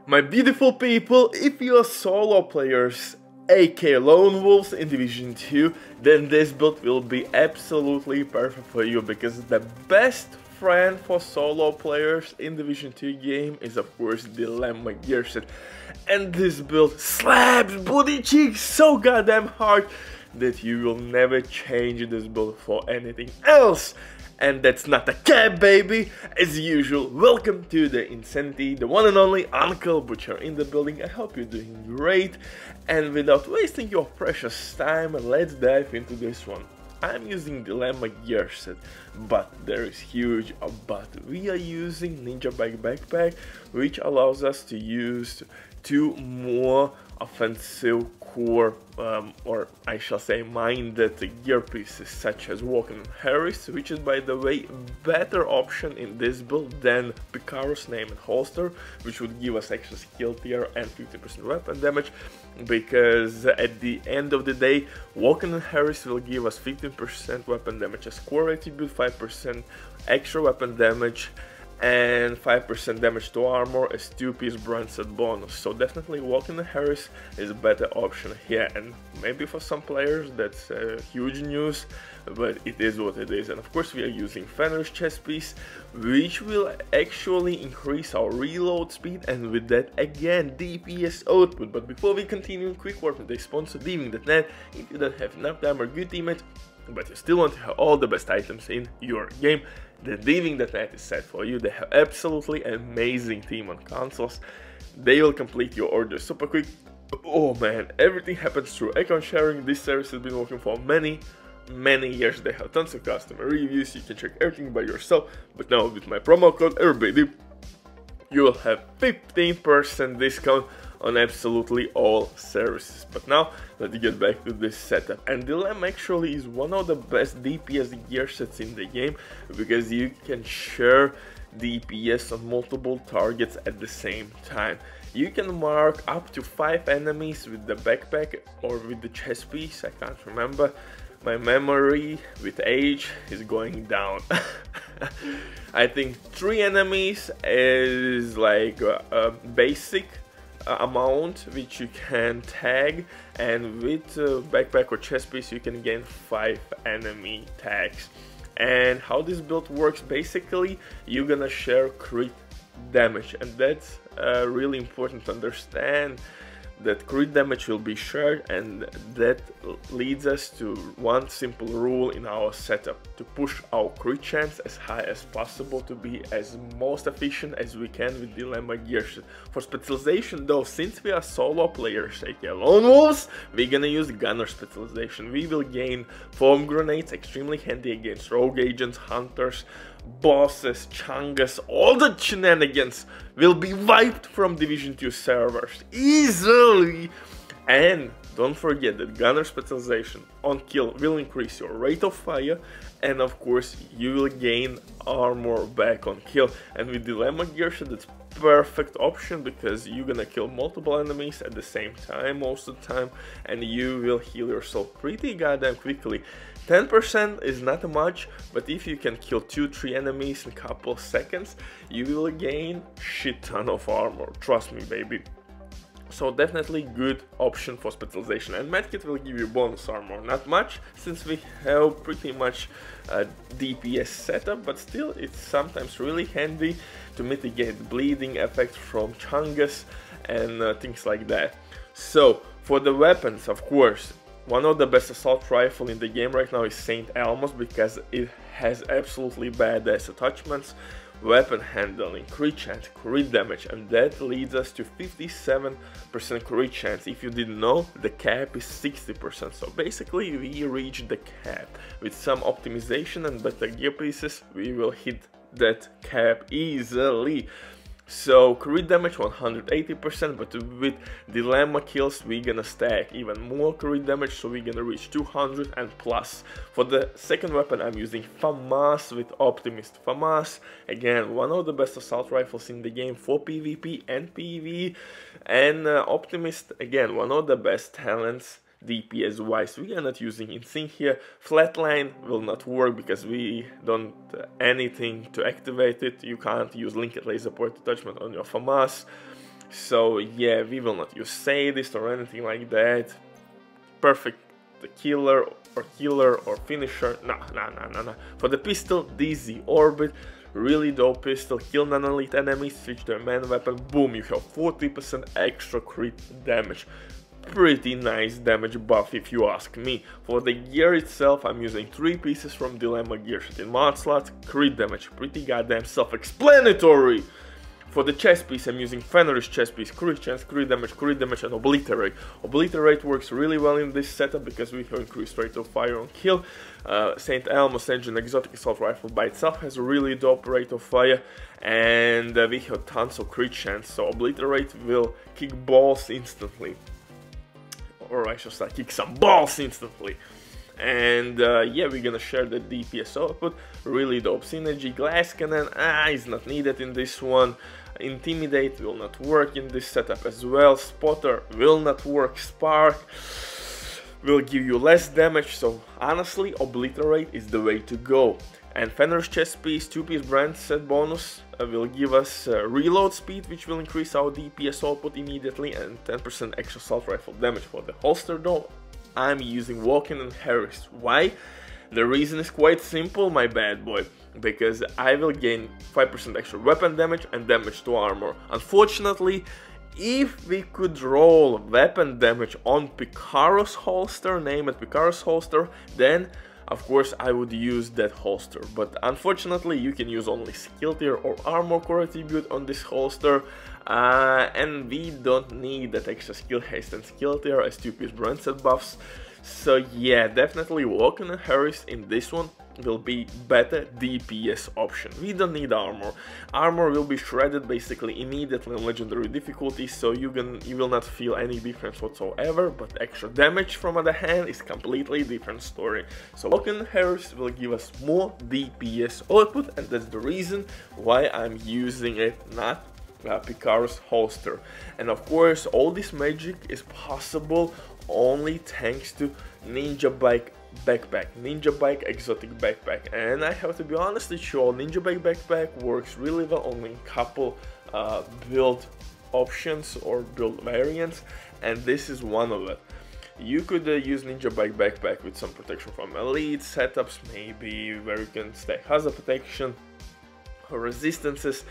My beautiful people, if you are solo players, aka lone wolves in Division 2, then this build will be absolutely perfect for you, because the best friend for solo players in Division 2 game is of course the Dilemma gear set. And this build slaps booty cheeks so goddamn hard that you will never change this build for anything else. And that's not a cap, baby! As usual, welcome to the Insanity, the one and only Uncle Butcher in the building. I hope you're doing great, and without wasting your precious time, let's dive into this one. I'm using Dilemma gear set, but there is huge but. We are using Ninja Bike Backpack, which allows us to use two more offensive core, or I shall say minded gear pieces, such as Walken and Harris, which is by the way better option in this build than Picaro's name and holster, which would give us extra skill tier and 50% weapon damage, because at the end of the day Walken and Harris will give us 15% weapon damage as core attribute, 5% extra weapon damage, and 5% damage to armor as 2-piece bronze set bonus. So definitely Walken and Harris is a better option here, and maybe for some players that's huge news, but it is what it is. And of course we are using Fenrir's chest piece, which will actually increase our reload speed, and with that again DPS output. But before we continue, quick word with the sponsor Diving.net. If you don't have enough time or good teammates, but you still want to have all the best items in your game, the Diving.net is set for you. They have absolutely amazing team on consoles. They will complete your order super quick. Oh man, everything happens through account sharing. This service has been working for many years. They have tons of customer reviews. You can check everything by yourself. But now with my promo code everybody, you will have 15% discount on absolutely all services. But now let's get back to this setup. And Dilemma actually is one of the best DPS gear sets in the game, because you can share DPS on multiple targets at the same time. You can mark up to 5 enemies with the backpack or with the chest piece. I can't remember. My memory with age is going down. I think 3 enemies is like a basic amount which you can tag, and with backpack or chest piece you can gain 5 enemy tags. And how this build works, basically you're gonna share crit damage, and that's really important to understand, that crit damage will be shared, and that leads us to one simple rule in our setup: to push our crit chance as high as possible, to be as most efficient as we can with Dilemma gear set. For specialization though, since we are solo players, aka lone wolves, we're gonna use gunner specialization. We will gain foam grenades, extremely handy against rogue agents, hunters, bosses, chungas. All the shenanigans will be wiped from Division 2 servers easily. And don't forget that gunner specialization on kill will increase your rate of fire, and of course you will gain armor back on kill. And with Dilemma gear set, that's perfect option, because you're gonna kill multiple enemies at the same time most of the time, and you will heal yourself pretty goddamn quickly. 10% is not much, but if you can kill 2-3 enemies in a couple seconds, you will gain shit ton of armor, trust me baby. So definitely good option for specialization. And medkit will give you bonus armor, not much since we have pretty much a DPS setup, but still it's sometimes really handy to mitigate bleeding effects from chungas and things like that. So for the weapons, of course, one of the best assault rifle in the game right now is Saint Elmos, because it has absolutely badass attachments, weapon handling, crit chance, crit damage, and that leads us to 57% crit chance. If you didn't know, the cap is 60%, so basically we reached the cap. With some optimization and better gear pieces, we will hit that cap easily. So crit damage 180%, but with Dilemma kills we're gonna stack even more crit damage, so we're gonna reach 200 and plus. For the second weapon I'm using FAMAS with Optimist. FAMAS, again, one of the best assault rifles in the game for PvP and PvE, and Optimist, again, one of the best talents DPS wise. We are not using Insync here. Flatline will not work because we don't anything to activate it. You can't use linked laser point attachment on your FAMAS. So yeah, we will not use sadist or anything like that. Perfect killer or finisher. No. For the pistol, DZ Orbit, really dope pistol. Kill non-elite enemies, switch their main weapon, boom, you have 40% extra crit damage. Pretty nice damage buff if you ask me. For the gear itself, I'm using 3 pieces from Dilemma gear shot in mod slots. Crit damage, pretty goddamn self-explanatory. For the chest piece, I'm using Fenris chest piece, crit chance, crit damage, and Obliterate. Obliterate works really well in this setup because we have increased rate of fire on kill. St. Elmos engine exotic assault rifle by itself has a really dope rate of fire, and we have tons of crit chance, so Obliterate will kick balls instantly. Or I should say, kick some balls instantly. And yeah, we're gonna share the DPS output. Really dope synergy. Glass cannon is not needed in this one. Intimidate will not work in this setup as well. Spotter will not work. Spark will give you less damage, so honestly Obliterate is the way to go. And Fenris chest piece, 2-piece brand set bonus will give us reload speed, which will increase our DPS output immediately, and 10% extra assault rifle damage. For the holster though, I'm using Walken and Harris. Why? The reason is quite simple, my bad boy. Because I will gain 5% extra weapon damage and damage to armor. Unfortunately, if we could roll weapon damage on Picaro's holster, name it Picaro's holster, then of course I would use that holster. But unfortunately you can use only skill tier or armor core attribute on this holster, and we don't need that extra skill haste and skill tier as 2-piece brand set buffs. So yeah, definitely Walken and Harris in this one will be better DPS option. We don't need armor. Armor will be shredded basically immediately on legendary difficulty, so you will not feel any difference whatsoever, but extra damage from other hand is completely different story. So Walken and Harris will give us more DPS output, and that's the reason why I'm using it, not Picaro's holster. And of course all this magic is possible only thanks to Ninja Bike backpack, Ninja Bike exotic backpack. And I have to be honest with you, Ninja Bike backpack works really well only in couple build options or build variants, and this is one of it. You could use Ninja Bike backpack with some protection from elite setups, maybe where you can stay hazard protection or resistances,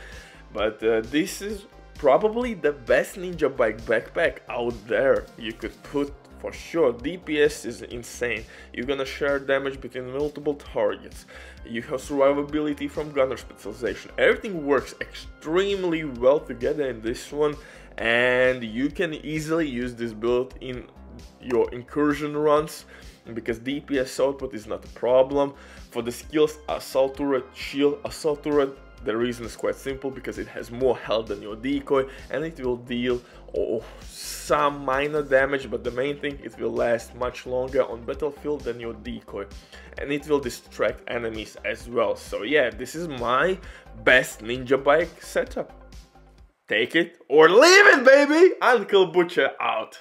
but this is probably the best Ninja Bike backpack out there you could put for sure. DPS is insane. You're gonna share damage between multiple targets. You have survivability from gunner specialization. Everything works extremely well together in this one, and you can easily use this build in your incursion runs because DPS output is not a problem. For the skills, assault turret, shield, assault turret, the reason is quite simple, because it has more health than your decoy and it will deal some minor damage, but the main thing, it will last much longer on battlefield than your decoy, and it will distract enemies as well. So yeah, this is my best Ninja Bike setup. Take it or leave it, baby! Uncle Butcher out.